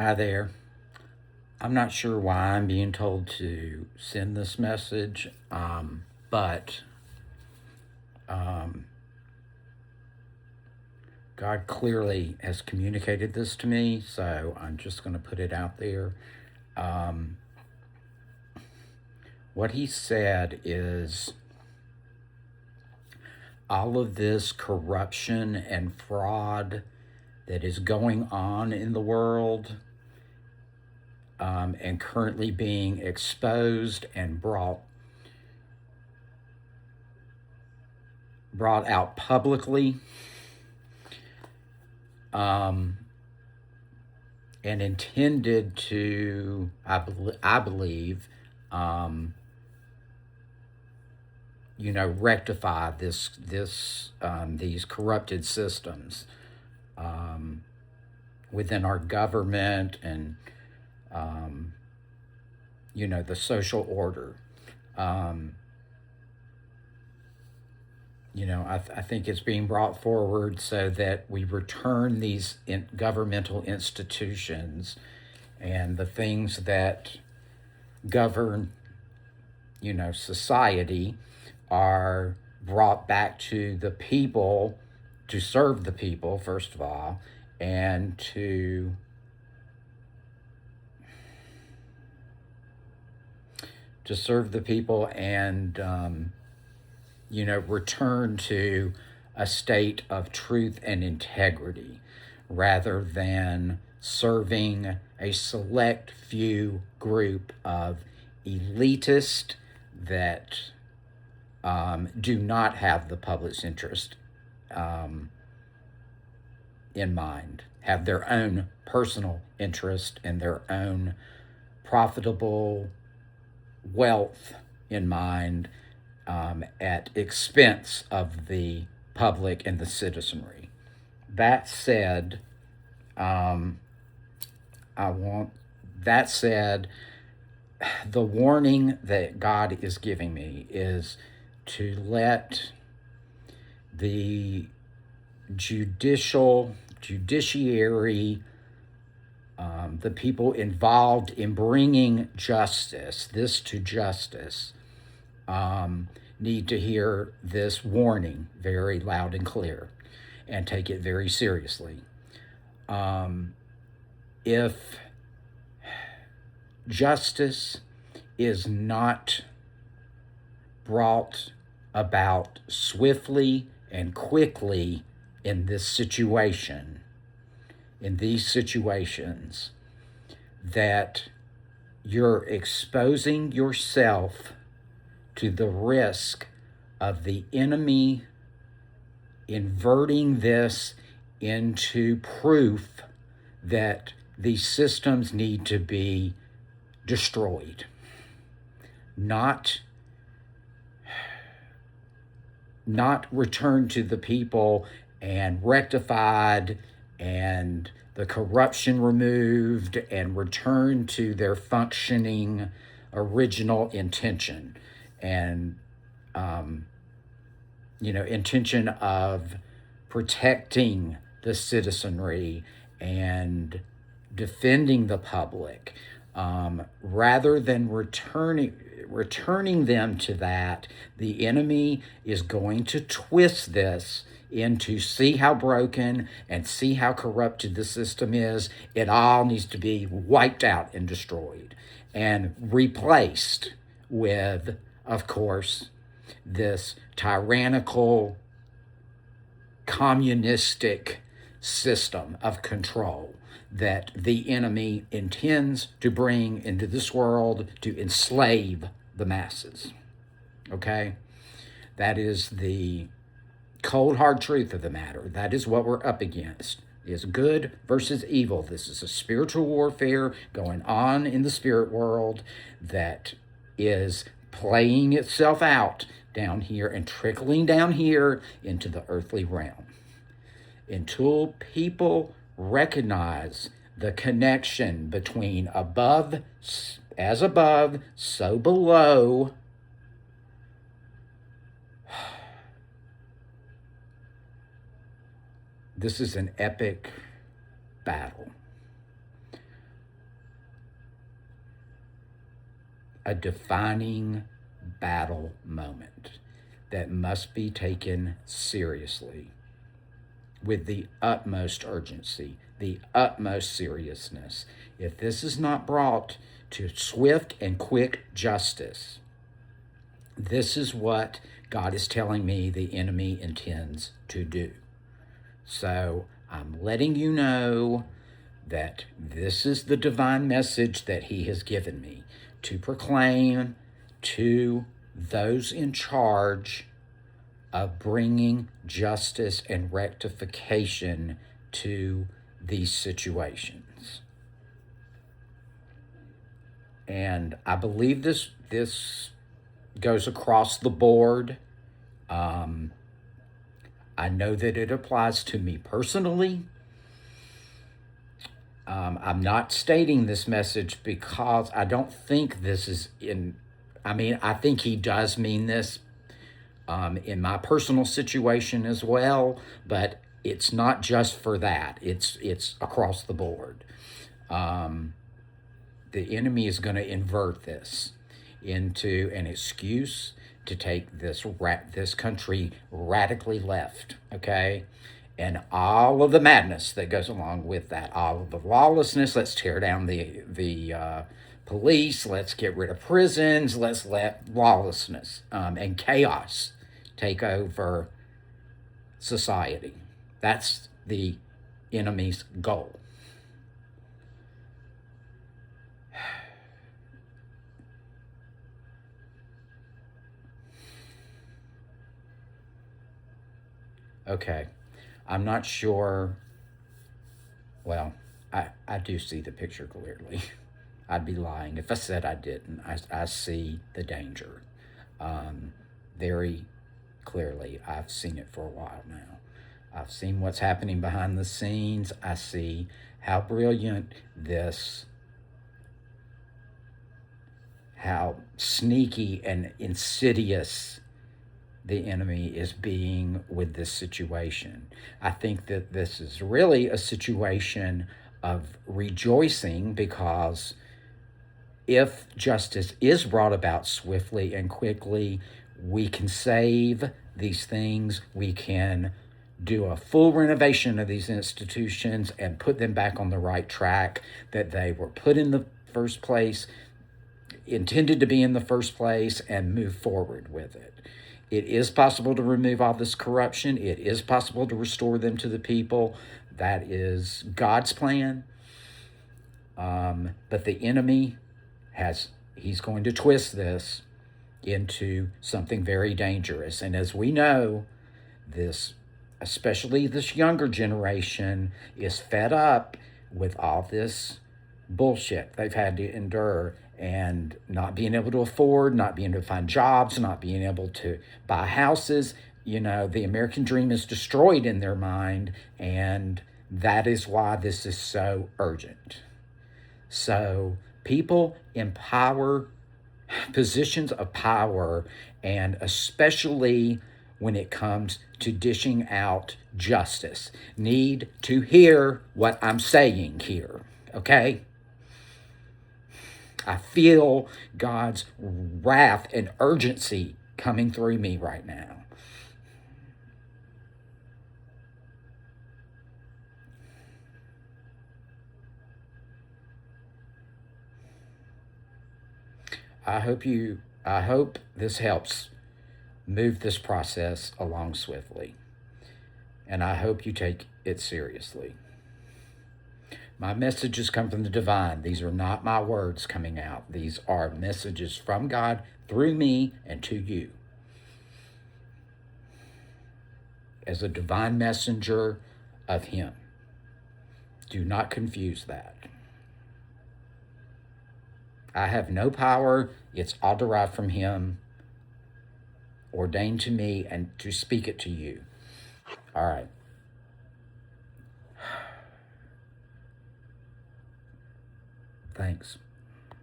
Hi there. I'm not sure why I'm being told to send this message, but um, God clearly has communicated this to me, so I'm just going to put it out there. Um, what He said is all of this corruption and fraud that is going on in the world and currently being exposed and brought out publicly, and intended to, I believe, rectify these corrupted systems within our government and the social order. Um, I think it's being brought forward so that we return these governmental institutions and the things that govern, society are brought back to the people to serve the people, first of all, and to serve the people and return to a state of truth and integrity rather than serving a select few group of elitists that do not have the public's interest in mind, have their own personal interest and their own profitable wealth in mind at expense of the public and the citizenry. That said, um, I want that said, the warning that God is giving me is to let the judiciary, the people involved in bringing this to justice, need to hear this warning very loud and clear and take it very seriously. If justice is not brought about swiftly and quickly in these situations, that you're exposing yourself to the risk of the enemy inverting this into proof that these systems need to be destroyed, not returned to the people and rectified and the corruption removed and returned to their functioning original intention and intention of protecting the citizenry and defending the public, rather than returning them to that. The enemy is going to twist this into see how broken and see how corrupted the system is. It all needs to be wiped out and destroyed and replaced with, of course, this tyrannical, communistic system of control that the enemy intends to bring into this world to enslave the masses. Okay? That is the cold, hard truth of the matter. That is what we're up against. Is good versus evil. This is a spiritual warfare going on in the spirit world that is playing itself out down here and trickling down here into the earthly realm. Until people recognize the connection between above, as above, so below, this is an epic battle. a defining battle moment that must be taken seriously with the utmost urgency, the utmost seriousness. If this is not brought to swift and quick justice, this is what God is telling me the enemy intends to do. So I'm letting you know that this is the divine message that he has given me to proclaim to those in charge of bringing justice and rectification to these situations. And I believe this goes across the board. I know that it applies to me personally. I'm not stating this message because I don't think this is I think he does mean this in my personal situation as well, but it's not just for that. It's across the board. The enemy is going to invert this into an excuse to take this country radically left, okay? And all of the madness that goes along with that, all of the lawlessness. Let's tear down the police. Let's get rid of prisons. Let's let lawlessness and chaos take over society. That's the enemy's goal. Okay, I'm not sure. Well, I do see the picture clearly. I'd be lying if I said I didn't. I see the danger very clearly. I've seen it for a while now. I've seen what's happening behind the scenes. I see how brilliant how sneaky and insidious the enemy is being with this situation. I think that this is really a situation of rejoicing, because if justice is brought about swiftly and quickly, we can save these things. We can do a full renovation of these institutions and put them back on the right track that they were put in the first place, intended to be in the first place, and move forward with it. It is possible to remove all this corruption. It is possible to restore them to the people. That is God's plan. But the enemy he's going to twist this into something very dangerous. And as we know, especially this younger generation, is fed up with all this bullshit they've had to endure, and not being able to afford, not being able to find jobs, not being able to buy houses. The American dream is destroyed in their mind, and that is why this is so urgent. So people in positions of power, and especially when it comes to dishing out justice, need to hear what I'm saying here, okay? I feel God's wrath and urgency coming through me right now. I hope this helps move this process along swiftly. And I hope you take it seriously. My messages come from the divine. These are not my words coming out. These are messages from God through me and to you. As a divine messenger of him. Do not confuse that. I have no power. It's all derived from him, ordained to me, and to speak it to you. All right. Thanks.